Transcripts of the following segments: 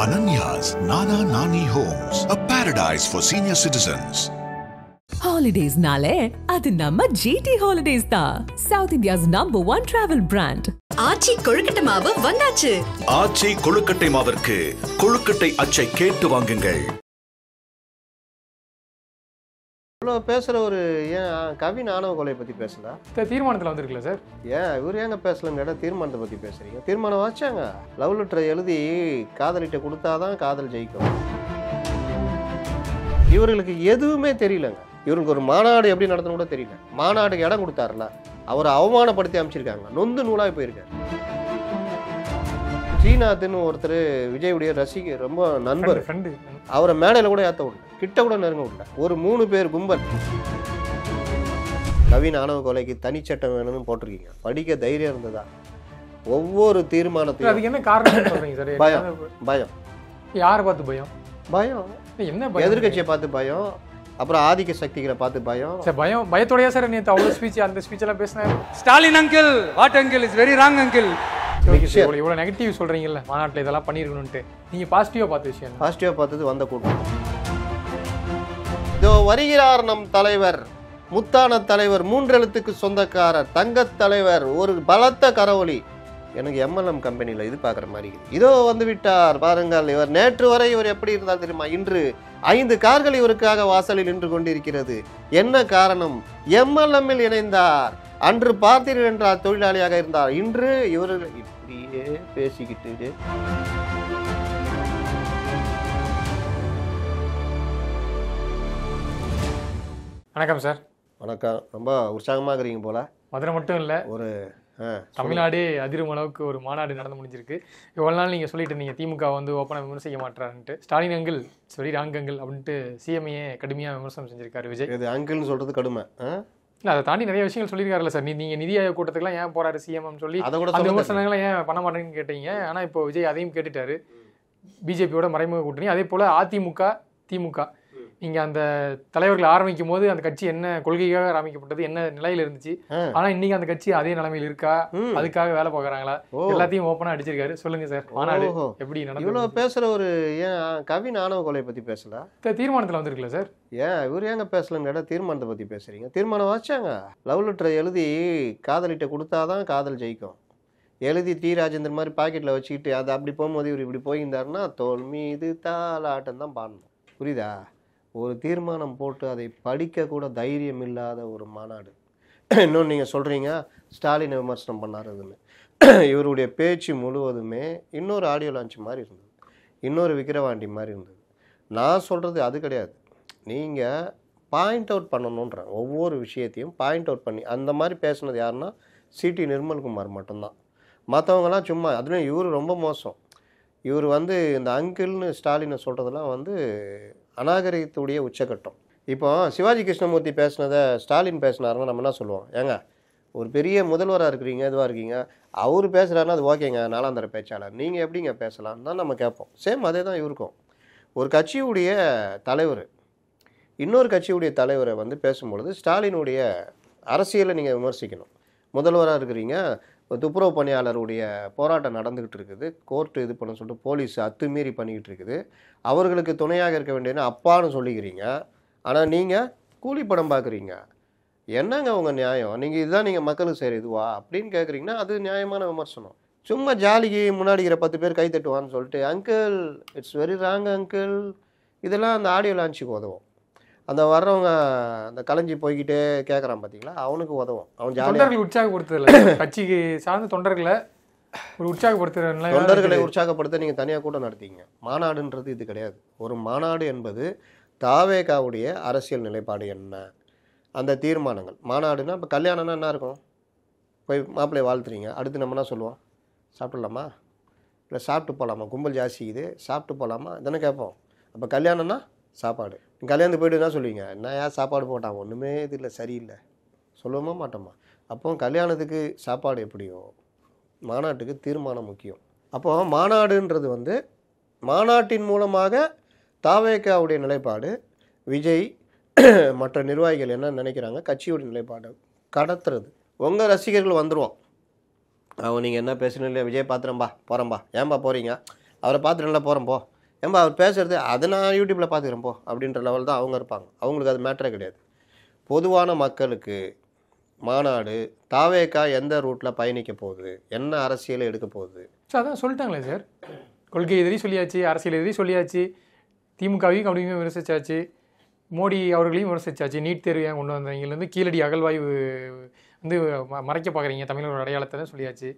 Ananya's Nana Nani Homes, a paradise for senior citizens. Holidays nale adu namma GT Holidays da, South India's #1 travel brand. ஆச்சி கொழுக்கட்டை மாவு வந்தாச்சு. ஆச்சி கொழுக்கட்டை மாவிற்கு கொழுக்கட்டை அச்சை கேட்டு வாங்குங்கள். இவ்வளோ பேசுகிற ஒரு ஏன் கவின் ஆணவ கொலை பற்றி பேசல? தீர்மானத்தில் வந்துருக்குல்ல சார். ஏன் இவர் ஏங்க பேசலன்னு கேட்டால் தீர்மானத்தை பற்றி பேசுகிறீங்க. தீர்மானம் வாச்சாங்க, லவ் லெட்டரை எழுதி காதலிட்ட கொடுத்தாதான் காதல் ஜெயிக்கும். இவர்களுக்கு எதுவுமே தெரியலங்க. இவருக்கு ஒரு மாநாடு எப்படி நடத்தணும் கூட தெரியல. மாநாடுக்கு இடம் கொடுத்தாருல, அவரை அவமானப்படுத்தி அமைச்சிருக்காங்க. நொந்து நூலாக போயிருக்காரு. ஸ்ரீநாத்னு ஒருத்தர் விஜயுடைய ரசிகர், ரொம்ப நண்பர், அவரை மேடையில் கூட ஏற்ற விடல, கிட்ட கூட நெருங்க விடல. ஒரு 3 பேர் கும்பல். கவின் ஆணவ கொலைக்கு தனிச்சட்டம் வேணும்னு போட்டிருக்கீங்க. படிக்க தைரியம் இருந்ததா? ஒவ்வொரு தீர்மானத்தையும் அதுக்கு என்ன காரணம் சொல்றீங்க சார்? பயம். பயம் யாரை பார்த்து பயம்? பயம் என்ன? எதிர்கட்சியை பார்த்து பயம், அப்புறம் ஆதிக்க சக்திகளை பார்த்து பயம். சார் பயம், பயத்தோடயா சார் நேற்று அவ்வளோ ஸ்பீச், அந்த ஸ்பீச் எல்லாம் பேசினாரு? Stalin uncle, what uncle is very wrong uncle. இவ்வளோ நெகட்டிவ் சொல்றீங்கல்ல, மாநாட்டில் இதெல்லாம் பண்ணிருக்கணும்ட்டு. நீங்க பாசிட்டிவா பார்த்த விஷயம்? பாசிட்டிவா பார்த்தது வந்த கூட்டம். இதோ வருகிறார் நம் தலைவர், முத்தான தலைவர், 3 எழுத்துக்கு சொந்தக்காரர், தங்கத் தலைவர், ஒரு பலத்த கரவொலி. எனக்கு MLM கம்பெனியில் இது பார்க்குற மாதிரி. இதோ வந்து விட்டார் பாருங்கள். இவர் நேற்று வரை இவர் எப்படி இருந்தால் தெரியுமா? இன்று 5 கார்கள் இவருக்காக வாசலில் நின்று கொண்டிருக்கிறது. என்ன காரணம்? MLM-இல் இணைந்தார். அன்று பார்த்தீர்கள் என்றால் தொழிலாளியாக இருந்தார். இன்று இவர்கள் இப்படியே பேசிக்கிட்டு. வணக்கம் சார். வணக்கம். ரொம்ப உற்சாகமாக இருக்கிறீங்க போல. மதுரை மட்டும் இல்லை, ஒரு தமிழ்நாடே அதிரும் அளவுக்கு ஒரு மாநாடு நடந்து முடிஞ்சிருக்கு. இவ்வளோ நாள் நீங்கள் சொல்லிட்டு இருந்தீங்க திமுக வந்து ஓப்பனாக விமர்சிக்க மாட்டாருன்ட்டு. ஸ்டாலின் அங்கிள் சரி ராங் அங்கிள் அப்படின்ட்டு சிஎம்ஏ கடுமையாக விமர்சனம் செஞ்சிருக்காரு விஜய். இது அங்கிள்னு சொல்றது கடுமை. இல்லை, அதை தாண்டி நிறைய விஷயங்கள் சொல்லியிருக்காருல்ல சார். நீங்கள் நிதி ஆயோக் கூட்டத்துக்குலாம் ஏன் போறாரு சிஎம்னு சொல்லி அதை கூட அந்த விமர்சனங்கள்லாம் ஏன் பண்ண மாட்டேன்னு கேட்டீங்க. ஆனால் இப்போ விஜய் அதையும் கேட்டுட்டாரு. பிஜேபியோட மறைமுக கூட்டணி, அதே போல் அதிமுக திமுக, நீங்கள் அந்த தலைவர்கள் ஆரம்பிக்கும் போது அந்த கட்சி என்ன கொள்கையாக ஆரம்பிக்கப்பட்டது, என்ன நிலையில இருந்துச்சு, ஆனா இன்னைக்கு அந்த கட்சி அதே நிலைமையில் இருக்கா, அதுக்காக வேலை பார்க்கறாங்களா, எல்லாத்தையும் ஓப்பனா அடிச்சிருக்காரு. சொல்லுங்க சார், மாநாடு எப்படி நடந்தது? இவ்வளவு பேசுற ஒரு ஏன் கவின் ஆணவ கொலை பத்தி பேசல? தீர்மானத்தில் வந்துருக்குல்ல சார். ஏன் இவர் ஏங்க பேசலன்னு கேட்டால் தீர்மானத்தை பத்தி பேசுறீங்க. தீர்மானம் வாச்சாங்க, லவ் லெட்டரை எழுதி காதலிட்ட கொடுத்தாதான் காதல் ஜெயிக்கும். எழுதி டி ராஜேந்தர் மாதிரி பாக்கெட்டில் வச்சுக்கிட்டு அது அப்படி போகும்போது இவர் இப்படி போயிருந்தாருன்னா தோல் மீது தாலாட்டம் தான் பாடணும். புரியுதா? ஒரு தீர்மானம் போட்டு அதை படிக்க கூட தைரியம் இல்லாத ஒரு மாநாடு. இன்னொன்று நீங்கள் சொல்கிறீங்க ஸ்டாலினை விமர்சனம் பண்ணாருன்னு. இவருடைய பேச்சு முழுவதுமே இன்னொரு ஆடியோ லான்ச் மாதிரி இருந்தது, இன்னொரு விக்கிரவாண்டி மாதிரி இருந்தது. நான் சொல்கிறது அது கிடையாது. நீங்கள் பாயிண்ட் அவுட் பண்ணணுன்ற ஒவ்வொரு விஷயத்தையும் பாயிண்ட் அவுட் பண்ணி அந்த மாதிரி பேசுனது யாருன்னா சிடி நிர்மல்குமார் மட்டும்தான். மற்றவங்களாம் சும்மா. அதுலேயும் இவர் ரொம்ப மோசம். இவர் வந்து இந்த அங்கிள்னு ஸ்டாலினை சொல்கிறதெல்லாம் வந்து அநாகரிகத்துடைய உச்சக்கட்டம். இப்போ சிவாஜி கிருஷ்ணமூர்த்தி பேசினதை ஸ்டாலின் பேசினாருன்னா நம்ம என்ன சொல்லுவோம்? ஏங்க ஒரு பெரிய முதல்வராக இருக்கிறீங்க, இதுவாக இருக்கீங்க, அவர் பேசுகிறாருன்னா அது ஓகேங்க, நாலாந்தர பேச்சாளர், நீங்கள் எப்படிங்க பேசலான்னு தான் நம்ம கேட்போம். சேம் அதே தான் இவருக்கும். ஒரு கட்சியுடைய தலைவர் இன்னொரு கட்சியுடைய தலைவரை வந்து பேசும்பொழுது ஸ்டாலினுடைய அரசியலை நீங்கள் விமர்சிக்கணும். முதல்வராக இருக்கிறீங்க, துப்புரவு பணியாளருடைய போராட்டம் நடந்துக்கிட்டு இருக்குது, கோர்ட்டு இது பண்ண சொல்லிட்டு போலீஸ் அத்துமீறி பண்ணிக்கிட்டு இருக்குது, அவர்களுக்கு துணையாக இருக்க வேண்டியதுன்னு அப்பான்னு சொல்லிக்கிறீங்க. ஆனால் நீங்கள் கூலி படம் பார்க்குறீங்க. என்னங்க உங்கள் நியாயம்? நீங்கள் இதுதான் நீங்கள் மக்களுக்கு செய்கிற இதுவா அப்படின்னு கேட்குறீங்கன்னா அது நியாயமான விமர்சனம். சும்மா ஜாலிக்கு முன்னாடி 10 பேர் கை தட்டுவான்னு சொல்லிட்டு uncle it's very wrong uncle, இதெல்லாம் அந்த ஆடியோ லான்ச்சுக்கு உதவும். அந்த வர்றவங்க அந்த கலைஞ்சி போய்கிட்டே கேட்குறான் பார்த்தீங்களா, அவனுக்கு உதவும். அவன் தொண்டர்கள் உற்சாகப்படுத்துறதுல, கட்சிக்கு சார்ந்த தொண்டர்களை ஒரு உற்சாகப்படுத்துற தொண்டர்களை உற்சாகப்படுத்த நீங்கள் தனியாக கூட்டம் நடத்திங்க. மாநாடுன்றது இது கிடையாது. ஒரு மாநாடு என்பது தாவேகாவுடைய அரசியல் நிலைப்பாடு என்ன, அந்த தீர்மானங்கள். மாநாடுனா இப்போ கல்யாணம்னா என்ன இருக்கும்? போய் மாப்பிள்ளையை வாழ்த்துறீங்க, அடுத்து நம்ம என்ன சொல்லுவோம்? சாப்பிட்லாமா, இல்லை சாப்பிட்டு போகலாமா, கும்பல் ஜாஸ்தி இது சாப்பிட்டு போகலாமா, இதனை கேட்போம். அப்போ கல்யாணம்னா சாப்பாடு. கல்யாணத்துக்கு போய்ட்டு என்ன சொல்லுவீங்க? என்ன ஏன் சாப்பாடு போட்டான், ஒன்றுமே இது இல்லை, சரியில்லை சொல்லுவோமா மாட்டோமா? அப்போ கல்யாணத்துக்கு சாப்பாடு எப்படியோ மாநாட்டுக்கு தீர்மானம் முக்கியம். அப்போது மாநாடுன்றது வந்து மாநாட்டின் மூலமாக தாவேகாவுடைய நிலைப்பாடு, விஜய் மற்ற நிர்வாகிகள் என்ன நினைக்கிறாங்க, கட்சியோடைய நிலைப்பாடு கடத்துறது. உங்கள் ரசிகர்கள் வந்துடுவோம், அவன் நீங்கள் என்ன பேசணும் இல்லையா, விஜய் பார்த்துறம்பா போகிறம்பா, ஏன்பா போகிறீங்க, அவரை பார்த்துட்டு நல்லா போகிறோம் போ, ஏன்பா அவர் பேசுறது அதை நான் யூடியூப்பில் பார்த்துக்கிறேன் போ அப்படின்ற லெவல் தான் அவங்க இருப்பாங்க. அவங்களுக்கு அது மேட்டரே கிடையாது. பொதுவான மக்களுக்கு மாநாடு தாவேக்கா எந்த ரூட்டில் பயணிக்க போகுது, என்ன அரசியலை எடுக்க போகுது, சார் அதான் சொல்லிட்டாங்களே சார், கொள்கை எதிரி சொல்லியாச்சு, அரசியல் எதிரி சொல்லியாச்சு, திமுகவையும் அப்படியுமே விமர்சிச்சாச்சு, மோடி அவர்களையும் விமர்சிச்சாச்சு, நீட் தேர்வு ஏன் கொண்டு வந்தவங்கலேருந்து கீழடி அகழ்வாய்வு வந்து மறைக்க பார்க்குறீங்க தமிழரோட அடையாளத்தை சொல்லியாச்சு.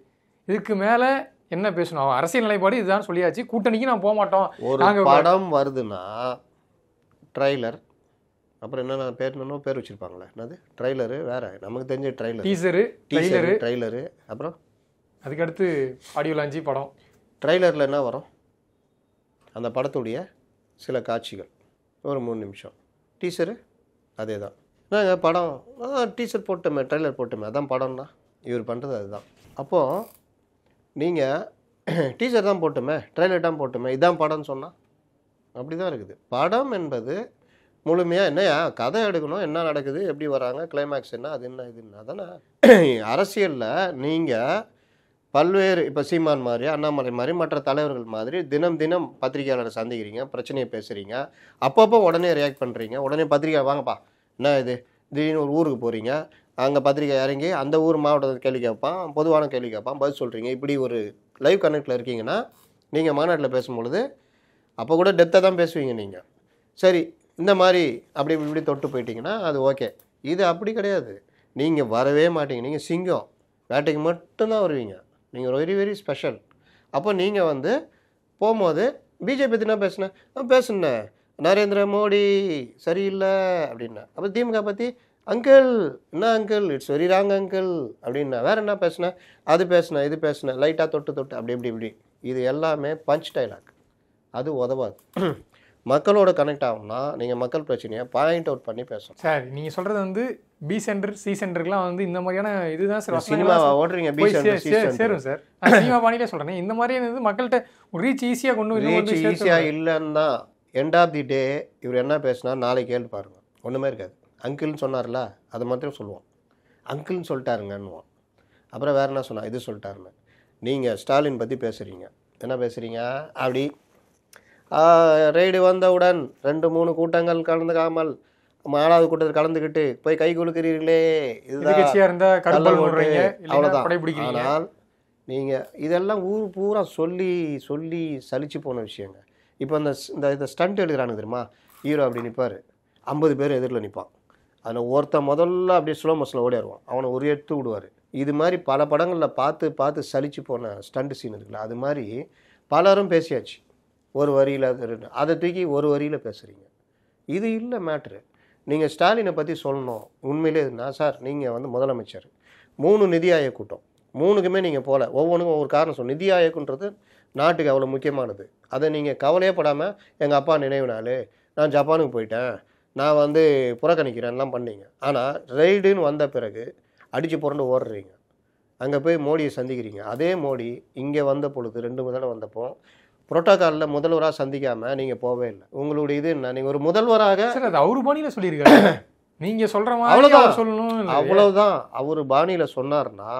இதுக்கு மேலே என்ன பேசணும்? அவன் அரசியல் நிலைப்பாடு இதுதான் சொல்லியாச்சு. கூட்டணிக்கு நான் போக மாட்டோம். ஒரு படம் வருதுன்னா ட்ரைலர், அப்புறம் என்னென்ன பேர் வச்சுருப்பாங்களே, என்னது ட்ரைலரு வேறு, நமக்கு தெரிஞ்ச ட்ரைலரு, அப்புறம் அதுக்கடுத்து ஆடியோ லான்ச்சி படம். ட்ரைலரில் என்ன வரும்? அந்த படத்துடைய சில காட்சிகள் ஒரு 3 நிமிஷம். டீசரு அதே தான். நாங்கள் படம் டீசர் போட்டோமே, ட்ரைலர் போட்டோமே, அதான் படம்னா இவர் பண்ணுறது அதுதான். அப்போது நீங்கள் டீசர் தான் போட்டோமே, ட்ரைலர் தான் போட்டோமே, இதான் படம்னு சொன்னால் அப்படி தான் இருக்குது. படம் என்பது முழுமையாக என்னையா கதை எடுக்கணும், என்ன நடக்குது, எப்படி வராங்க, கிளைமேக்ஸ் என்ன, அது என்ன இதுன்னா தானே. அரசியலில் நீங்கள் பல்வேறு இப்போ சீமான் மாதிரி, அண்ணாமலை மாதிரி, மற்ற தலைவர்கள் மாதிரி தினம் தினம் பத்திரிகையாளரை சந்திக்கிறீங்க, பிரச்சனையை பேசுகிறீங்க, அப்பப்போ உடனே ரியாக்ட் பண்ணுறீங்க, உடனே பத்திரிக்கை வாங்கப்பா என்ன இது, திடீர்னு ஒரு ஊருக்கு போகிறீங்க, அங்கே பத்திரிக்கை இறங்கி அந்த ஊர் மாவட்டத்தை கேள்வி கேட்பான், பொதுவான கேள்வி கேட்பான், பதில் சொல்கிறீங்க. இப்படி ஒரு லைவ் கனெக்டில் இருக்கீங்கன்னா நீங்கள் மாநாட்டில் பேசும்பொழுது அப்போ கூட டெப்த்தாக தான் பேசுவீங்க நீங்கள். சரி, இந்த மாதிரி அப்படி இப்படி தொட்டு போயிட்டீங்கன்னா அது ஓகே. இது அப்படி கிடையாது. நீங்கள் வரவே மாட்டீங்க. நீங்கள் சிங்கம் வேட்டைக்கு மட்டும்தான் வருவீங்க. நீங்கள் வெரி வெரி ஸ்பெஷல். அப்போ நீங்கள் வந்து போகும்போது பிஜேபி பற்றி என்ன பேசுனேன், நரேந்திர மோடி சரியில்லை அப்படின்னா. அப்போ திமுக பற்றி அங்கிள் என்ன uncle, it's very wrong uncle அப்படின்னா. வேறு என்ன பேசுனேன், அது பேசுனேன், இது பேசுனேன், லைட்டாக தொட்டு அப்படி. இது எல்லாமே பஞ்ச் டைலாக். அது உதவாது. மக்களோட கனெக்ட் ஆகும்னா நீங்கள் மக்கள் பிரச்சனையை பாயிண்ட் அவுட் பண்ணி பேசணும். சார் நீங்கள் சொல்கிறது வந்து பி சென்டர் சி சென்டர்லாம் வந்து இந்த மாதிரியான இதுதான் சார் சினிமா ஓடுறீங்க. பி சென்டர் சி சென்டர் சேரும் சார். சினிமா பாணியிலே சொல்கிறேன். இந்த மாதிரியான இது மக்கள்கிட்ட ரீச் ஈஸியாக ரீச் ஈஸியாக இல்லைன்னா எண்ட் ஆஃப் தி டே இவர் என்ன பேசினா நாளைக்கு கேள்வி பாருங்கள், ஒன்றுமே இருக்காது. அங்கிள்னு சொன்னார்ல அதை மாத்திரம் சொல்லுவோம், அங்கிள்னு சொல்லிட்டாருங்கன்னுவோம். அப்புறம் வேறு என்ன சொன்னால் இது சொல்லிட்டாருன்னு. நீங்கள் ஸ்டாலின் பற்றி பேசுகிறீங்க, என்ன பேசுகிறீங்க, அப்படி ரெய்டு வந்தவுடன் 2-3 கூட்டங்கள் கலந்துக்காமல் 4வது கூட்டத்தில் கலந்துக்கிட்டு போய் கை குலுக்கிறீர்களே, இதுதான் அவ்வளோதான். ஆனால் நீங்கள் இதெல்லாம் ஊர் பூரா சொல்லி சலிச்சு போன விஷயங்க. இப்போ இந்த ஸ்டண்ட் எடுக்கிறானு தெரியுமா, ஹீரோ அப்படி நிற்பார், 50 பேர் எதிரில் நிற்பான், அதில் ஒருத்தன் முதல்ல அப்படியே ஸ்லோ மோஷனில் ஓடிடுவான், அவனை ஒரு எடுத்து விடுவார். இது மாதிரி பல படங்களில் பார்த்து சலிச்சு போன ஸ்டண்ட் சீன் இருக்குல்ல, அது மாதிரி பலரும் பேசியாச்சு. ஒரு வரியில் அதை தூக்கி ஒரு வரியில் பேசுகிறீங்க. இது இல்லை மேட்ரு. நீங்கள் ஸ்டாலினை பற்றி சொல்லணும் உண்மையிலே இருந்தால், சார் நீங்கள் வந்து முதலமைச்சர், 3 நிதி ஆயோக் கூட்டம், 3க்குமே நீங்கள் போகல, ஒவ்வொன்றுக்கும் ஒவ்வொரு காரணம் சொல்லணும். நிதி ஆயோக்குன்றது நாட்டுக்கு அவ்வளோ முக்கியமானது. அதை நீங்கள் கவலையே படாமல் எங்கள் அப்பா நினைவு நாள், நான் ஜப்பானுக்கு போயிட்டேன், நான் வந்து புறக்கணிக்கிறேன்லாம் பண்ணீங்க. ஆனால் ரெய்டுன்னு வந்த பிறகு அடித்து புரண்டு ஓடுறீங்க, அங்கே போய் மோடியை சந்திக்கிறீங்க. அதே மோடி இங்கே வந்த பொழுது 2 தடவை வந்தப்போ புரோட்டோகாலில் முதல்வராக சந்திக்காமல் நீங்கள் போவே இல்லை. உங்களுடைய இது என்ன, நீங்கள் ஒரு முதல்வராக அவரு பாணியில் சொல்லியிருக்காரு, நீங்கள் சொல்கிற மாதிரி சொல்லணும், அவ்வளவுதான். அவர் பாணியில் சொன்னார்னா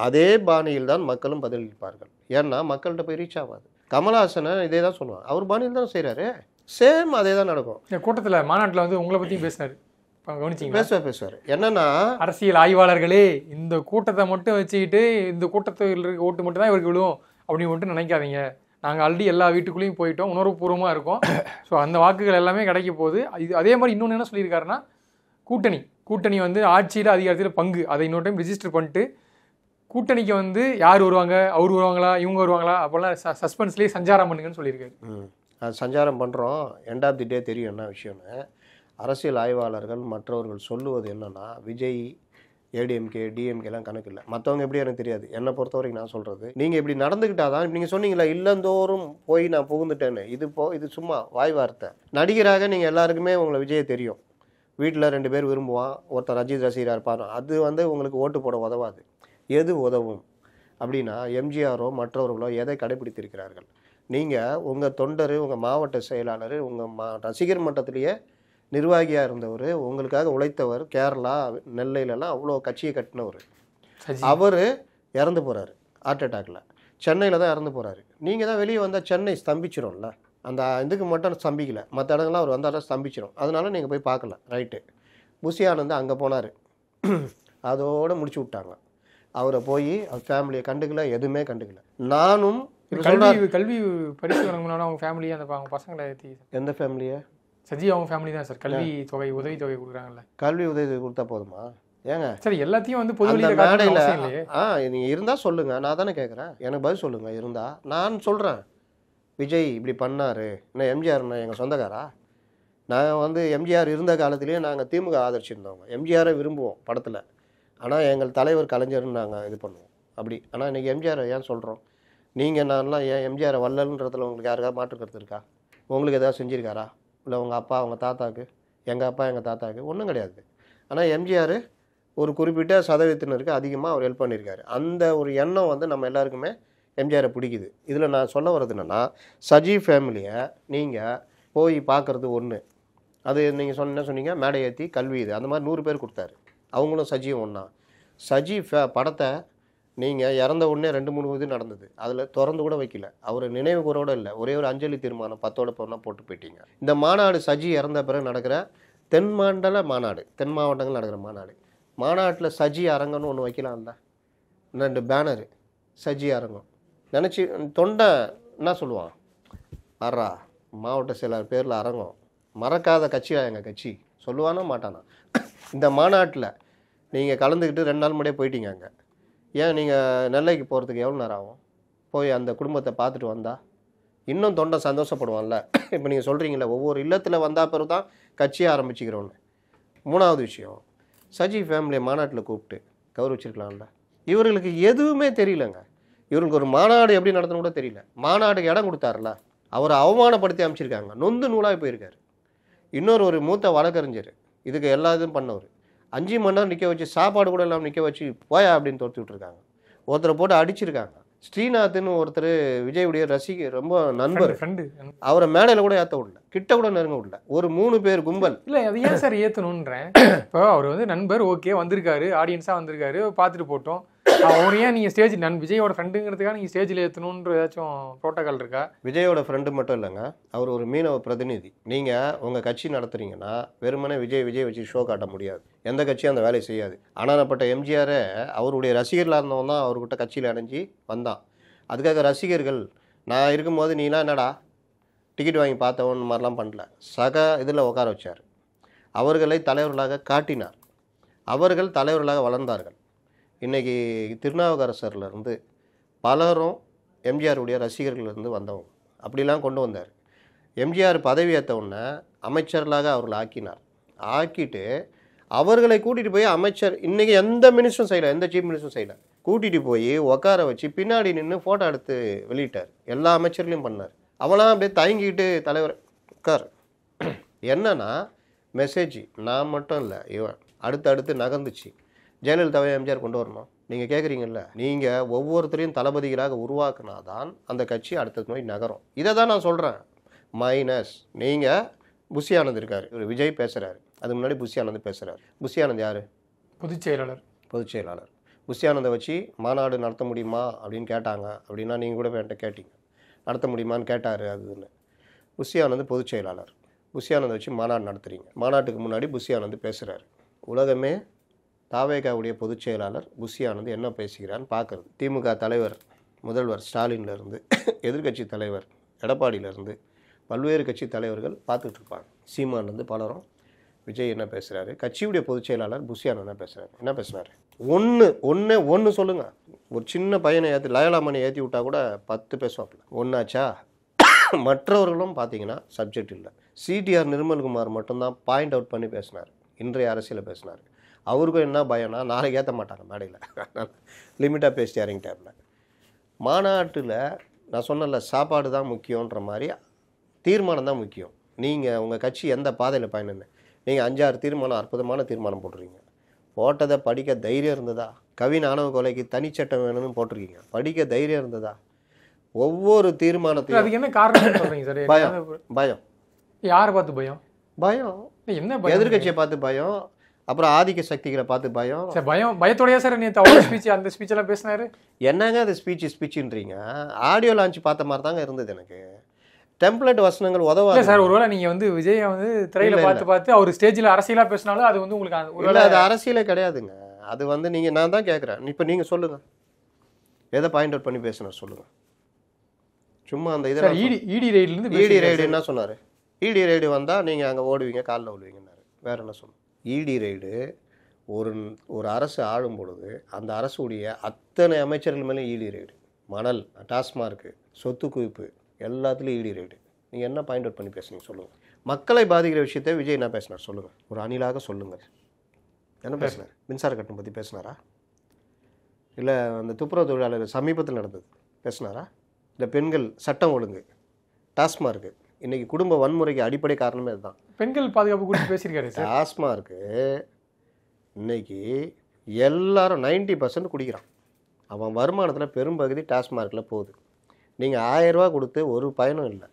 அதே பாணியில் தான் மக்களும் பதிலளிப்பார்கள். ஏன்னா மக்கள்கிட்ட போய் ரீச் ஆகாது. கமல்ஹாசனை இதே தான் சொல்லுவாங்க, அவர் பாணியில் தான் செய்கிறாரு, சேம் அதே தான் நடக்கும். இந்த கூட்டத்தில் மாநாட்டில் வந்து உங்களை பற்றியும் பேசினார், கவனிச்சிங்க? பேசுவார். என்னன்னா, அரசியல் ஆய்வாளர்களே இந்த கூட்டத்தை மட்டும் வச்சுக்கிட்டு இந்த கூட்டத்தில் இருக்க ஓட்டு மட்டும் தான் இவருக்கு விழுவும் அப்படின்னு மட்டும் நினைக்காதீங்க, நாங்கள் ஆல்ரெடி எல்லா வீட்டுக்குள்ளேயும் போயிட்டோம், உணர்வுபூர்வமாக இருக்கும், ஸோ அந்த வாக்குகள் எல்லாமே கிடைக்க போகுது. இது அதே மாதிரி இன்னொன்று என்ன சொல்லியிருக்காருன்னா, கூட்டணி வந்து ஆட்சியில் அதிகாரத்தில் பங்கு, அதை இன்னொரு டைம் ரிஜிஸ்டர் பண்ணிட்டு கூட்டணிக்கு வந்து யார் வருவாங்க, அவர் வருவாங்களா, இவங்க வருவாங்களா, அப்போல்லாம் சஸ்பென்ஸ்லேயே சஞ்சாரம் பண்ணுங்கன்னு சொல்லியிருக்காரு. அது சஞ்சாரம் பண்ணுறோம். எண்ட் ஆஃப் தி டே தெரியும் என்ன விஷயம்னு. அரசியல் ஆய்வாளர்கள் மற்றவர்கள் சொல்லுவது என்னென்னா, விஜய் ஏடிஎம்கே டிஎம்கேலாம் கணக்கு இல்லை, மற்றவங்க எப்படி எனக்கு தெரியாது. என்னை பொறுத்த வரைக்கும் நான் சொல்கிறது, நீங்கள் இப்படி நடந்துக்கிட்டாதான். நீங்கள் சொன்னீங்களா இல்லந்தோறும் போய் நான் புகுந்துட்டேன்னு, இது சும்மா வாய் வார்த்தை. நடிகராக நீங்கள் எல்லாருக்குமே உங்களை விஜயை தெரியும், வீட்டில் 2 பேர் விரும்புவான், ஒருத்தர் அஜித் ரசிகராக இருப்பார், அது வந்து உங்களுக்கு ஓட்டு போட உதவாது. எது உதவும் அப்படின்னா, எம்ஜிஆரோ மற்றவர்களோ எதை கடைபிடித்திருக்கிறார்கள். நீங்கள் உங்கள் தொண்டர், உங்கள் மாவட்ட செயலாளர், உங்கள் ரசிகர் மட்டத்திலேயே நிர்வாகியாக இருந்தவர், உங்களுக்காக உழைத்தவர், கேரளா நெல்லையிலலாம் அவ்வளோ கட்சியை கட்டினவர், அவர் இறந்து போகிறாரு ஹார்ட் அட்டாக்ல. சென்னையில் தான் இறந்து போகிறாரு. நீங்கள் தான் வெளியே வந்தால் சென்னை ஸ்தம்பிச்சிடும்ல. அந்த இதுக்கு மட்டும் ஸ்தம்பிக்கல, மற்ற இடங்கள்லாம் அவர் வந்தாலும் ஸ்தம்பிச்சிடும். அதனால நீங்கள் போய் பார்க்கல, ரைட்டு. புஷி ஆனந்த் அங்கே போனார், அதோடு முடிச்சு விட்டாங்க. அவரை போய் அவர் ஃபேமிலியை கண்டுக்கல, எதுவுமே கண்டுக்கல. நானும் கல்வி பரிசு வழங்கினாலும் அவங்க ஃபேமிலியை அவங்க பசங்களை ஏற்றி. எந்த ஃபேமிலியை? சஜி அவங்க ஃபேமிலி தான் சார். கல்வி தொகை உதவி தொகை கொடுக்குறாங்கல்ல. கல்வி உதவி கொடுத்தா போதுமா? ஏங்க சரி, எல்லாத்தையும் வந்து பொது அந்த மேடையில் மேடையில் நீங்கள் இருந்தால் சொல்லுங்கள், நான் தானே கேட்குறேன், எனக்கு பதில் சொல்லுங்கள். இருந்தால் நான் சொல்கிறேன், விஜய் இப்படி பண்ணார், என்ன எம்ஜிஆர்னா எங்கள் சொந்தக்காரா? நாங்கள் வந்து எம்ஜிஆர் இருந்த காலத்திலேயே நாங்கள் திமுக ஆதரிச்சிருந்தோங்க, எம்ஜிஆரை விரும்புவோம் படத்தில். ஆனால் எங்கள் தலைவர் கலைஞர்னு நாங்கள் இது பண்ணுவோம் அப்படி. ஆனால் இன்றைக்கி எம்ஜிஆரை ஏன் சொல்கிறோம்? நீங்கள் நான்லாம் ஏன் எம்ஜிஆரை வல்லன்றதுல உங்களுக்கு யாருக்காவது மாற்றுக்கிறது இருக்கா? உங்களுக்கு எதாவது செஞ்சுருக்காரா? இல்லை உங்கள் அப்பா அவங்க தாத்தாக்கு, எங்கள் அப்பா எங்கள் தாத்தாக்கு ஒன்றும் கிடையாது. ஆனால் எம்ஜிஆர் ஒரு குறிப்பிட்ட சதவீதத்தினருக்கு அதிகமாக அவர் ஹெல்ப் பண்ணியிருக்காரு. அந்த ஒரு எண்ணம் வந்து நம்ம எல்லாருக்குமே எம்ஜிஆரை பிடிக்குது. இதில் நான் சொல்ல வர்றது என்னென்னா, சஜி ஃபேமிலியை நீங்கள் போய் பார்க்குறது ஒன்று, அது நீங்கள் சொன்னீங்க மேடை ஏற்றி கல்வி இது அந்த மாதிரி 100 பேர் கொடுத்தாரு, அவங்களும் சஜியும் ஒன்றா. சஜி படத்தை நீங்கள் இறந்த உடனே 2-3 இது நடந்தது, அதில் திறந்து கூட வைக்கல, அவர் நினைவு கூறோடு இல்லை, ஒரே ஒரு அஞ்சலி தீர்மானம் 10 பொண்ணாக போட்டு போயிட்டீங்க. இந்த மாநாடு சஜி இறந்த பிறகு நடக்கிற தென் மண்டல மாநாடு, தென் மாவட்டங்கள் நடக்கிற மாநாட்டில் சஜி அரங்கன்னு ஒன்று வைக்கலாம்ல, 2 பேனரு சஜி அரங்கம் நினச்சி தொண்டை என்ன சொல்லுவான், அறா மாவட்ட செயலாளர் பேரில் அரங்கம், மறக்காத கட்சியா எங்கள் கட்சி சொல்லுவானா மாட்டானா? இந்த மாநாட்டில் நீங்கள் கலந்துக்கிட்டு 2 நாள் முன்னாடியே போயிட்டீங்க. அங்கே ஏன் நீங்கள் நெல்லைக்கு போகிறதுக்கு எவ்வளோ நேரம் ஆகும்? போய் அந்த குடும்பத்தை பார்த்துட்டு வந்தால் இன்னும் தொண்டை சந்தோஷப்படுவான்ல. இப்போ நீங்கள் சொல்கிறீங்களே ஒவ்வொரு இல்லத்தில் வந்தால் பிறகு தான் கட்சியை ஆரம்பிச்சுக்கிறோன்னு. 3வது விஷயம், சஜி ஃபேமிலியை மாநாட்டில் கூப்பிட்டு கௌரவிச்சிருக்கலாம்ல. இவர்களுக்கு எதுவுமே தெரியலங்க. இவருக்கு ஒரு மாநாடு எப்படி நடத்தணும் கூட தெரியல. மாநாடுக்கு இடம் கொடுத்தாருல, அவரை அவமானப்படுத்தி அமைச்சிருக்காங்க, நொந்து நூலாக போயிருக்காரு. இன்னொரு ஒரு மூத்த வழக்கறிஞர் இதுக்கு எல்லா இதுவும் பண்ணவர், 5 மணி நேரம் நிற்க வச்சு சாப்பாடு கூட இல்லாமல் நிற்க வச்சு போயா அப்படின்னு தோர்த்து விட்டுருக்காங்க. ஒருத்தரை போட்டு அடிச்சிருக்காங்க. ஸ்ரீநாத்னு ஒருத்தர் விஜயுடைய ரசிகர், ரொம்ப நண்பர், அவரை மேடையில் கூட ஏற்ற விடல, கிட்ட கூட நெருங்க விடல. ஒரு 3 பேர் கும்பல். இல்லை அது ஏன் சார் ஏற்றணுன்றேன். இப்போ அவர் வந்து நண்பர், ஓகே வந்திருக்காரு, ஆடியன்ஸாக வந்திருக்காரு, பார்த்துட்டு போட்டோம். அவர் ஏன் நீங்கள் ஸ்டேஜ் விஜயோட ஃப்ரெண்டுங்கிறதுக்காக நீங்கள் ஸ்டேஜில் ஏற்றணுன்ற ஏதாச்சும் ப்ரோட்டோகால் இருக்கா? விஜயோட ஃப்ரெண்டு மட்டும் இல்லைங்க, அவர் ஒரு மீனவ பிரதிநிதி. நீங்கள் உங்கள் கட்சி நடத்துறீங்கன்னா வெறுமனே விஜய் வச்சு ஷோ காட்ட முடியாது. எந்த கட்சியும் அந்த வேலையை செய்யாது. ஆனாப்பட்ட எம்ஜிஆரை அவருடைய ரசிகர்களாக இருந்தவன் தான் அவர்கிட்ட கட்சியில் அடைஞ்சி வந்தான். அதுக்காக ரசிகர்கள் நான் இருக்கும்போது நீலாம் என்னடா டிக்கெட் வாங்கி பார்த்தவன் மாதிரிலாம் பண்ணல. இதில் உட்கார வச்சார், அவர்களை தலைவர்களாக காட்டினார், அவர்கள் தலைவர்களாக வளர்ந்தார்கள். இன்றைக்கி திருநாவுக்கரசர்லேருந்து பலரும் எம்ஜிஆருடைய ரசிகர்கள்லேருந்து வந்தவங்க, அப்படிலாம் கொண்டு வந்தார். எம்ஜிஆர் பதவி ஏற்ற உடனே அமைச்சர்களாக அவர்களை ஆக்கிட்டு அவர்களை கூட்டிகிட்டு போய் அமைச்சர், இன்றைக்கி எந்த மினிஸ்டரும் செய்யலை, எந்த சீஃப் மினிஸ்டரும் செய்யலை, கூட்டிகிட்டு போய் உட்கார வச்சு பின்னாடி நின்று ஃபோட்டோ எடுத்து வெளியிட்டார். எல்லா அமைச்சர்களையும் பண்ணார். அவெல்லாம் அப்படியே தயங்கிட்டு தலைவர் உட்கார். என்னன்னா மெசேஜ் நான் மட்டும் இல்லை, இவன் அடுத்து நகர்ந்துச்சு. ஜெயலலிதாவை எம்ஜிஆர் கொண்டு வரணும். நீங்கள் கேட்குறீங்கல்ல, நீங்கள் ஒவ்வொருத்தரையும் தளபதிகளாக உருவாக்குனாதான் அந்த கட்சி அடுத்த நோய் நகரும். இதை தான் நான் சொல்கிறேன். மைனஸ் நீங்கள் புஷி ஆனந்த் இருக்கார், இவர் விஜய் பேசுகிறாரு, அதுக்கு முன்னாடி புஷி ஆனந்த் பேசுகிறார். புஷி ஆனந்த் யார்? பொதுச் செயலாளர். புஷி ஆனந்தை வச்சு மாநாடு நடத்த முடியுமா அப்படின்னு கேட்டாங்க. அப்படின்னா நீங்கள் கூட என்கிட்ட கேட்டீங்க, நடத்த முடியுமான்னு கேட்டார். அதுன்னு புஷி ஆனந்த் பொதுச் செயலாளர். புஷி ஆனந்தை வச்சு மாநாடு நடத்துகிறீங்க. மாநாட்டுக்கு முன்னாடி புஷி ஆனந்த் பேசுகிறாரு. உலகமே தாவேகாவுடைய பொதுச் செயலாளர் புஷி ஆனந்த் என்ன பேசுகிறான்னு பார்க்குறது. திமுக தலைவர் முதல்வர் ஸ்டாலின்லேருந்து எதிர்கட்சி தலைவர் எடப்பாடியிலேருந்து பல்வேறு கட்சி தலைவர்கள் பார்த்துட்டு இருப்பாங்க. சீமான்லேருந்து பலரும் விஜய் என்ன பேசுகிறாரு, கட்சியுடைய பொதுச் செயலாளர் புஷி ஆனந்த் என்ன பேசுகிறாரு ஒன்று சொல்லுங்கள். ஒரு சின்ன பையனை ஏற்றி லயலாமணி ஏற்றி விட்டால் கூட 10 பேசுவாப்பில். ஒன்றாச்சா? மற்றவர்களும் பார்த்தீங்கன்னா சப்ஜெக்ட் இல்லை. சிடிஆர் நிர்மல்குமார் மட்டும்தான் பாயிண்ட் அவுட் பண்ணி பேசினார், இன்றைய அரசியலில் பேசினார். அவருக்கும் என்ன பயம்னா நாளைக்கு ஏற்ற மாட்டாங்க மேடையில், லிமிட்டாக பேசிட்டு இறங்கிட்டார்ல. மாநாட்டில் நான் சொன்னல சாப்பாடு தான் முக்கியன்ற மாதிரி தீர்மானம் தான் முக்கியம். நீங்கள் உங்கள் கட்சி எந்த பாதையில் பயணம்னு நீங்கள் 5-6 தீர்மானம், அற்புதமான தீர்மானம் போட்டுருக்கீங்க. போட்டதை படிக்க தைரியம் இருந்ததா? கவின் ஆணவ கொலைக்கு தனிச்சட்டம் வேணும்னு போட்டிருக்கீங்க, படிக்க தைரியம் இருந்ததா? ஒவ்வொரு தீர்மானத்தையும் அதுக்கு என்ன காரணம் சொல்றீங்க சார்? பயம். யாரை பார்த்து பயம்? என்ன எதிர்கட்சியை பார்த்து பயம், அப்புறம் ஆதிக்க சக்திகளை பார்த்து பயம். பயத்தோடய சார் நேற்று அவ்வளோ ஸ்பீச், அந்த ஸ்பீச்செல்லாம் பேசினாரு. என்னங்க அது ஸ்பீச்சுன்றீங்க? ஆடியோ லான்ச் பார்த்த மாதிரி தாங்க இருந்தது எனக்கு. டெம்ப்ளேட் வசனங்கள் இல்ல உதவாது சார், ஒருவேளை நீங்க வந்து விஜய் வந்து திரையில இல்ல, பார்த்து அவர் ஸ்டேஜ்ல அரசியலா பேசினாலும் அது வந்து உங்களுக்கு இல்ல ஒருவேளை அது அரசியலே கிடையாதுங்க. அது வந்து நீங்க நான் தான் கேட்குறேன். இப்போ நீங்க சொல்லுங்க, எதை பாயிண்ட் அவுட் பண்ணி பேசினார் சொல்லுங்க. சும்மா அந்த சார் இதில் இடி ரைட்ல இருந்து இடி ரைடு என்ன சொன்னார்? இடி ரைடு வந்தால் நீங்கள் அங்கே ஓடுவீங்க, காலில் விழுவீங்கன்னாரு. வேற என்ன சொன்னார்? இடி ரைடு ஒரு ஒரு அரசு ஆளும் பொழுது அந்த அரசுடைய அத்தனை அமைச்சர்கள் மேலே இடி ரைடு, மணல், டாஸ்மார்க்கு, சொத்து குவிப்பு எல்லாத்துலேயும் இடி ரைடு. நீங்கள் என்ன பாயிண்ட் அவுட் பண்ணி பேசுனீங்க சொல்லுங்கள். மக்களை பாதிக்கிற விஷயத்தை விஜய் என்ன பேசினார் சொல்லுங்கள். ஒரு அணிலாக சொல்லுங்கள். என்ன பேசினார்? மின்சார கட்டணம் பற்றி பேசினாரா? இல்லை அந்த துப்புரவு தொழிலாளர் சமீபத்தில் நடந்தது பேசினாரா? இல்லை பெண்கள் சட்டம் ஒழுங்கு, டாஸ்மார்க்கு, இன்றைக்கி குடும்ப வன்முறைக்கு அடிப்படை காரணமே அதுதான். பெண்கள் பாதுகாப்பு குறித்து பேசியிருக்காரு சார். டாஸ்மார்க்கு இன்னைக்கு எல்லாரும் 90% குடிக்கிறான். அவன் வருமானத்தில் பெரும்பகுதி டாஸ்மார்க்கில் போகுது. நீங்கள் 1000 ரூபா கொடுத்து ஒரு பயனும் இல்லை.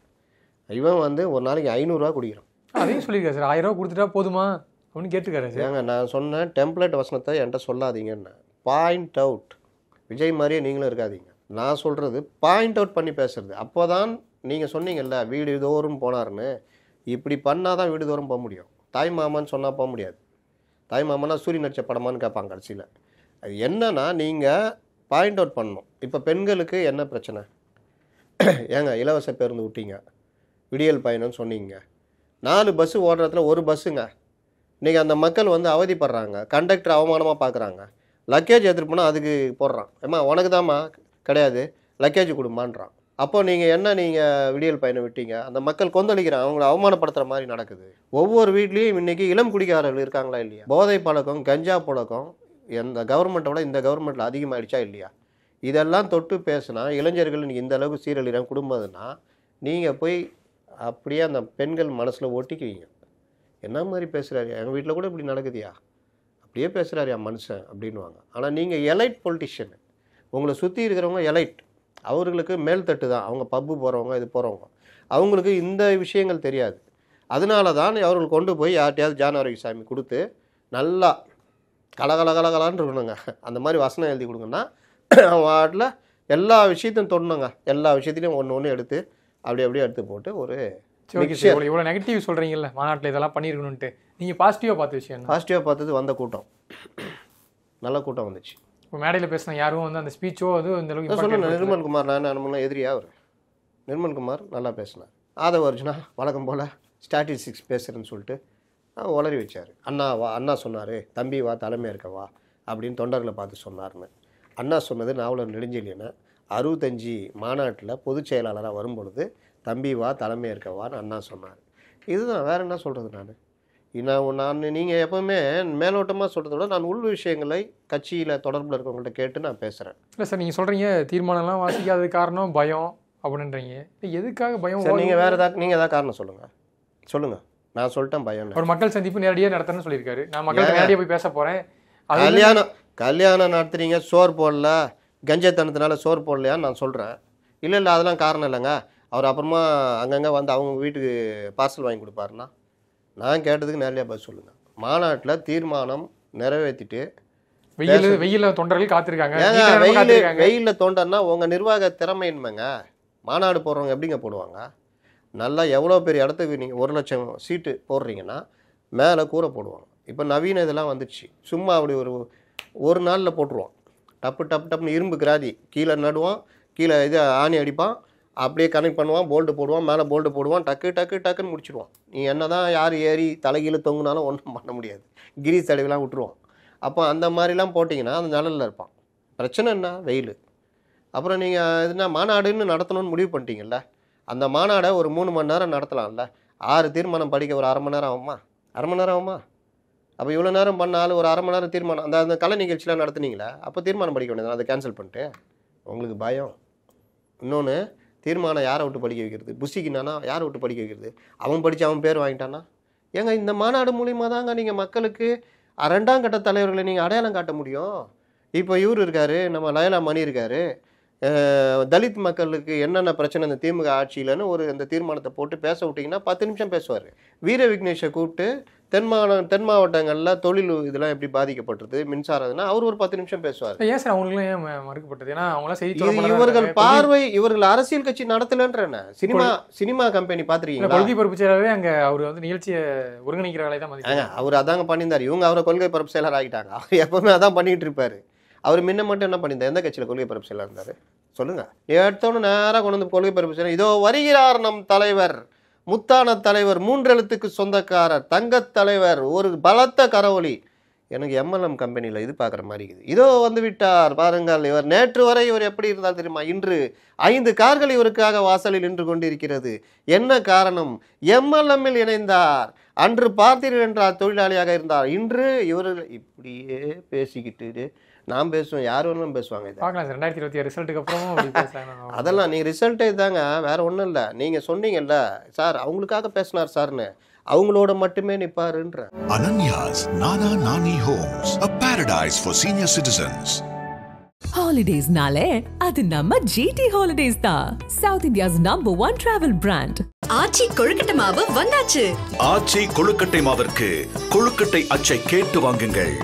இவன் வந்து ஒரு நாளைக்கு 500 ரூபா குடிக்கிறான். அதையும் சொல்லியிருக்காரு சார். 1000 ரூபா கொடுத்துட்டா போதுமா அப்படின்னு கேட்டுருக்காரு சார். ஏங்க நான் சொன்னேன் டெம்ப்ளேட் வசனத்தை என்கிட்ட சொல்லாதீங்கன்னு. Point out. விஜய் மாதிரியே நீங்களும் இருக்காதீங்க. நான் சொல்கிறது பாயிண்ட் அவுட் பண்ணி பேசுறது. அப்போ தான் நீங்கள் சொன்னீங்கல்ல வீடு தோறும் போனார்னு, இப்படி பண்ணால் தான் வீடு தோறும் போக முடியும். தாய் மாமான்னு சொன்னால் போக முடியாது. தாய் மாமனா சூரிய நடிச்ச படமான்னு கேட்பாங்க கடைசியில். அது என்னன்னா நீங்கள் பாயிண்ட் அவுட் பண்ணணும். இப்போ பெண்களுக்கு என்ன பிரச்சனை? ஏங்க இலவச பேருந்து விட்டீங்க, விடியல் பயணம்னு சொன்னீங்க, 4 பஸ்ஸு ஓடுறதுல ஒரு பஸ்ஸுங்க. இன்றைக்கி அந்த மக்கள் வந்து அவதிப்படுறாங்க. கண்டக்டர் அவமானமாக பார்க்குறாங்க. லக்கேஜ் எடுத்துகிட்டு போனால் அதுக்கு போடுறான், ஏம்மா உனக்கு தாம்மா கிடையாது லக்கேஜ் கொடுமான்றான். அப்போ நீங்கள் விடியல் பயணம் விட்டீங்க, அந்த மக்கள் கொந்தளிக்கிறாங்க, அவங்கள அவமானப்படுத்துகிற மாதிரி நடக்குது. ஒவ்வொரு வீட்லேயும் இன்றைக்கி இளம் குடிகாரர்கள் இருக்காங்களா இல்லையா? போதை பழக்கம், கஞ்சா பழக்கம் எந்த கவர்மெண்ட்டை விட இந்த கவர்மெண்ட்டில் அதிகமாகிடுச்சா இல்லையா? இதெல்லாம் தொட்டு பேசுனா இளைஞர்கள் இன்றைக்கி இந்த அளவுக்கு சீரழிகிறாங்க குடும்பம்னா, நீங்கள் போய் அப்படியே அந்த பெண்கள் மனசில் ஒட்டிக்குவீங்க. என்ன மாதிரி பேசுகிறாரு, எங்கள் வீட்டில் கூட இப்படி நடக்குதியா, அப்படியே பேசுகிறாரு என் மனுஷன் அப்படின்வாங்க. ஆனால் நீங்கள் எலைட் பொலிட்டிஷியன், உங்களை சுற்றி இருக்கிறவங்க எலைட், அவர்களுக்கு மேல்தட்டு தான். அவங்க பப்பு போகிறவங்க, இது போகிறவங்க, அவங்களுக்கு இந்த விஷயங்கள் தெரியாது. அதனால தான் அவர்கள் கொண்டு போய் யார்கிட்டையாவது ஜான் ஆரோக்கியசாமி கொடுத்து நல்லா கலகலகலகலான்னு இருக்கணுங்க. அந்த மாதிரி வசனம் எழுதி கொடுங்கன்னா அவன் வாட்டில் எல்லா விஷயத்தையும் தொடணுங்க. எல்லா விஷயத்துலையும் ஒன்று ஒன்று எடுத்து அப்படியே எடுத்து போட்டு ஒரு இவ்வளோ நெகட்டிவ் சொல்கிறீங்கல்ல மாநாட்டில் இதெல்லாம் பண்ணியிருக்கணுன்ட்டு, நீங்கள் பாசிட்டிவாக பார்த்த விஷயம்? பாசிட்டிவாக பார்த்தது வந்த கூட்டம், நல்ல கூட்டம் வந்துச்சு. இப்போ மேடையில் பேசின யாரும் வந்து அந்த ஸ்பீச்சோ அது இந்த அளவுக்கு சொன்ன நிர்மல்குமார், நான் அனுமதி எதிரியா அவர் நிர்மல்குமார் நல்லா பேசினார். ஆதவ அர்ஜுனா வழக்கம் போல் ஸ்டாட்டிஸ்டிக்ஸ் பேசுகிறேன்னு சொல்லிட்டு உளறி வச்சார். அண்ணா சொன்னார் தம்பி வா தலைமை இருக்கவா அப்படின்னு தொண்டர்களை பார்த்து சொன்னார்னு. அண்ணா சொன்னது நாவலர் நெடுஞ்செழியனை 65 மாநாட்டில் பொதுச் செயலாளராக வரும்பொழுது தம்பி வா தலைமை இருக்கவான்னு அண்ணா சொன்னார். இதுதான், வேறு என்ன சொல்கிறது? நான் நீங்கள் எப்போவுமே மேலோட்டமாக சொல்கிறத விட நான் உள் விஷயங்களை கட்சியில் தொடர்பில் இருக்கவங்கள்ட்ட கேட்டு நான் பேசுகிறேன். இல்லை சார், நீங்கள் சொல்கிறீங்க தீர்மானம்லாம் வாசிக்காத காரணம் பயம் அப்படின்றீங்க. எதுக்காக பயம்? சார் நீங்கள் வேறு ஏதாவது காரணம் சொல்லுங்கள். நான் சொல்லிட்டேன் பயம். ஒரு மக்கள் சந்திப்பு நேரடியாக நடத்தணும்னு சொல்லியிருக்காரு. நான் மக்கள் நேரடியாக போய் பேச போகிறேன். கல்யாணம் நடத்துறீங்க, சோறு போடல, கஞ்சத்தனத்தினால சோறு போடலையான்னு நான் சொல்கிறேன். இல்லை அதெல்லாம் காரணம் இல்லைங்க, அவர் அப்புறமா அங்கங்கே வந்து அவங்க வீட்டுக்கு பார்சல் வாங்கி கொடுப்பாருன்னா நான் கேட்டதுக்கு நேரடியாக பதில் சொல்லுங்கள். மாநாட்டில் தீர்மானம் நிறைவேற்றிட்டு வெயிலில் தொண்டர்கள் காத்திருக்காங்க. வெயிலில் தொண்டர்னா உங்கள் நிர்வாக திறமைன்மைங்க. மாநாடு போடுறவங்க எப்படிங்க போடுவாங்க? நல்லா எவ்வளோ பெரிய இடத்துக்கு நீங்கள் 1 லட்சம் சீட்டு போடுறீங்கன்னா மேலே கூரை போடுவாங்க. இப்போ நவீன இதெல்லாம் வந்துடுச்சு. சும்மா அப்படி ஒரு நாளில் போட்டுருவான். டப்புன்னு இரும்பு கிராதி கீழே நடுவான், கீழே இது ஆணி அடிப்பான், அப்படியே கனெக்ட் பண்ணுவான், போல்டு போடுவான், மேலே போல்டு போடுவான், டக்குன்னு முடிச்சிடுவான். நீ என்ன தான் யார் ஏறி தலைகீழ தொங்குனாலும் ஒன்றும் பண்ண முடியாது. கிரீஸ் தடவைலாம் விட்டுருவான். அப்போ அந்த மாதிரிலாம் போட்டிங்கன்னா அந்த நிழலில் இருப்பான். பிரச்சனை என்ன? வெயில். அப்புறம் நீங்கள் எதுனா மாநாடுன்னு நடத்தணும்னு முடிவு பண்ணிட்டீங்கல்ல, அந்த மாநாடை ஒரு 3 மணி நேரம் நடத்தலாம்ல. 6 தீர்மானம் படிக்க ஒரு 1/2 மணி நேரம் ஆகுமா? அப்போ இவ்வளோ நேரம் பண்ணாலும் ஒரு 1/2 மணி நேரம் தீர்மானம் அந்த கலை நிகழ்ச்சியெலாம் நடத்துனீங்களே, அப்போ தீர்மானம் படிக்க வேண்டியது, அதை கேன்சல் பண்ணிட்டு. உங்களுக்கு பயம். இன்னொன்று, தீர்மானம் யாரை விட்டு படிக்க வைக்கிறது? புஷிக்கினானா யாரை விட்டு படிக்க வைக்கிறது? அவன் படித்து அவன் பேர் வாங்கிட்டானா? ஏங்க இந்த மாநாடு மூலிமா தாங்க நீங்கள் மக்களுக்கு 2ஆம் கட்ட தலைவர்களை நீங்கள் அடையாளம் காட்ட முடியும். இப்போ இவர் இருக்கார், நம்ம லயலா மணி இருக்கார், தலித் மக்களுக்கு என்னென்ன பிரச்சனை இந்த திமுக ஆட்சியிலன்னு ஒரு அந்த தீர்மானத்தை போட்டு பேச விட்டிங்கன்னா 10 நிமிஷம் பேசுவார். வீர விக்னேஷை கூப்பிட்டு தென் மாவட்டங்களில் தொழில் இதெல்லாம் எப்படி பாதிக்கப்பட்டது, மின்சாரம்னா அவர் ஒரு 10 நிமிஷம் பேசுவார். ஏன் சார் அவங்களும் ஏன் மறுக்கப்பட்டது? ஏன்னா அவங்களாம் செய்தி இவர்கள் பார்வை, இவர்கள் அரசியல் கட்சி நடத்தலன்றன. சினிமா கம்பெனி பார்த்துருக்கீங்களா? கொள்கை பரப்பு செயலாளரே அங்கே அவர் வந்து நிகழ்ச்சியை ஒருங்கிணைக்கிற வேலையை தான் மதிக்கிறாங்க. அவர் அதாங்க பண்ணியிருந்தார். இவங்க அவரை கொள்கை பரப்பு செயலர் ஆகிட்டாங்க. அவர் எப்பவுமே அதான் பண்ணிட்டு இருப்பாரு. அவர் முன்ன மட்டும் என்ன பண்ணியிருந்தார்? எந்த கட்சியில் கொள்கை பரப்பு செயலர் இருந்தார் சொல்லுங்க? எடுத்தோன்னு நேராக கொண்டு வந்து கொள்கை பரப்பு செயலர். இதோ வருகிறார் நம் தலைவர், முத்தான தலைவர், 3 எழுத்துக்கு சொந்தக்காரர், தங்கத் தலைவர், ஒரு பலத்த கரவொலி. எனக்கு எம்எல்எம் கம்பெனியில் இது பார்க்குற மாதிரி இருக்குது. இதோ வந்து விட்டார் பாருங்கள். இவர் நேற்று வரை இவர் எப்படி இருந்தால் தெரியுமா? இன்று 5 கார்கள் இவருக்காக வாசலில் நின்று கொண்டிருக்கிறது. என்ன காரணம்? எம்எல்எம்மில் இணைந்தார். அன்று பார்த்தீர்கள் என்றால் தொழிலாளியாக இருந்தார். இன்று இவர்கள் இப்படியே பேசிக்கிட்டு நான் பேசுவேன், யார் வேணாலும் பேசுவாங்க. இதை பார்க்கலாம் சார். 2026 ரிசல்ட்டுக்கு அப்புறமும் அதெல்லாம் நீங்கள் ரிசல்ட்டே தாங்க, வேற ஒன்றும் இல்லை. நீங்கள் சொன்னீங்கல்ல சார் அவங்களுக்காக பேசினார் சார்னு, அவங்களோட மட்டுமே நிப்பாருன்ற. Ananya's Nana Nani Homes, a paradise for senior citizens. Holidays-nale, அது நம்ம GT Holidays தான். South India's #1 travel brand. ஆச்சி கொழுக்கட்டை மாவு வந்தாச்சு. ஆச்சி கொழுக்கட்டை மாவிற்கு கொழுக்கட்டை அச்சை கேட்டு வாங்குங்கள்.